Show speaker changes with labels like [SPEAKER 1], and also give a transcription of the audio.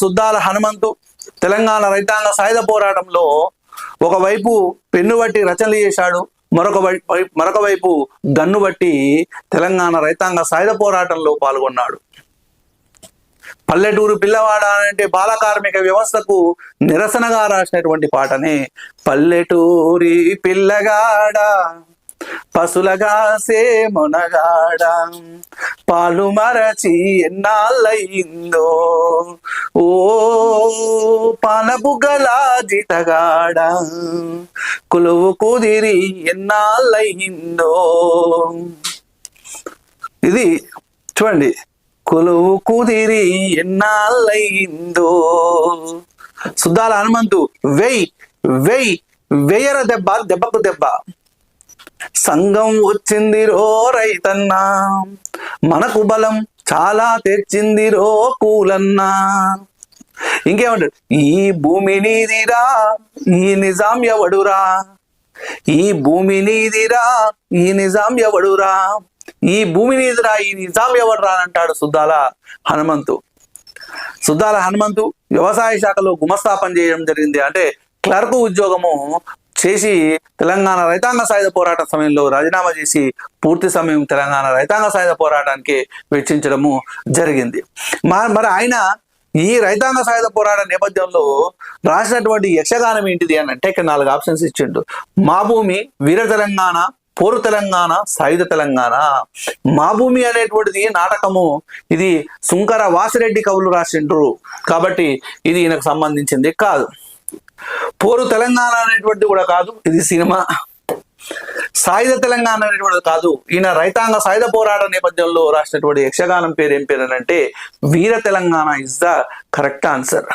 [SPEAKER 1] సుద్దాల హనుమంతు తెలంగాణ రైతాంగ సాయుధ పోరాటంలో ఒకవైపు పెన్ను బట్టి రచనలు చేశాడు, మరొక వైపు గన్ను బట్టి తెలంగాణ రైతాంగ సాయుధ పోరాటంలో పాల్గొన్నాడు. పల్లెటూరు పిల్లవాడ అంటే బాల కార్మిక వ్యవస్థకు నిరసనగా రాసినటువంటి పాటనే పల్లెటూరి పిల్లగాడ పసులగా సేమునగాడ పాలు మరచి ఎన్నాళ్ళయిందో ఓ పానబుగ్గల జితగాడ కొలువు కుదిరి ఎన్నాళ్ళయిందో. ఇది చూడండి, కొలువు కుదిరి ఎన్నాళ్ళయిందో. సుద్దాల హనుమంతు వెయ్యర దెబ్బ దెబ్బకు దెబ్బ సంఘం వచ్చింది రో రైతన్నా, మనకు బలం చాలా తెచ్చింది రో కూలన్నా. ఇంకేమంటాడు, ఈ భూమి నీదిరా ఈ నిజాం ఎవడురా, ఈ భూమి నీదిరా ఈ నిజాం ఎవడురా, ఈ భూమి నీదిరా ఈ నిజాం ఎవడురా అని అంటాడు సుద్దాల హనుమంతు. సుద్దాల హనుమంతు వ్యవసాయ శాఖలో గుమస్తా పని చేయడం జరిగింది. అంటే క్లర్క్ ఉద్యోగము చేసి తెలంగాణ రైతాంగ సాయుధ పోరాట సమయంలో రాజీనామా చేసి పూర్తి సమయం తెలంగాణ రైతాంగ సాయుధ పోరాటానికి వెచ్చించడము జరిగింది. మరి ఆయన ఈ రైతాంగ సాయుధ పోరాట నేపథ్యంలో రాసినటువంటి యక్షగానం ఏంటిది అని అంటే ఇక్కడ 4 ఆప్షన్స్ ఇచ్చిండు. మా భూమి, వీర తెలంగాణ, పోరు తెలంగాణ, సాయుధ తెలంగాణ. మా భూమి అనేటువంటిది నాటకము, ఇది సుంకర వాసిరెడ్డి కవులు రాసిండ్రు కాబట్టి ఇది ఈయనకు సంబంధించింది కాదు. పోరు తెలంగాణ అనేటువంటిది కూడా కాదు, ఇది సినిమా. సాయుధ తెలంగాణ అనేటువంటిది కాదు, ఈయన రైతాంగ సాయుధ పోరాట నేపథ్యంలో రాసినటువంటి యక్షగానం పేరు ఏం పేరు అని అంటే Veera Telangana is the correct answer.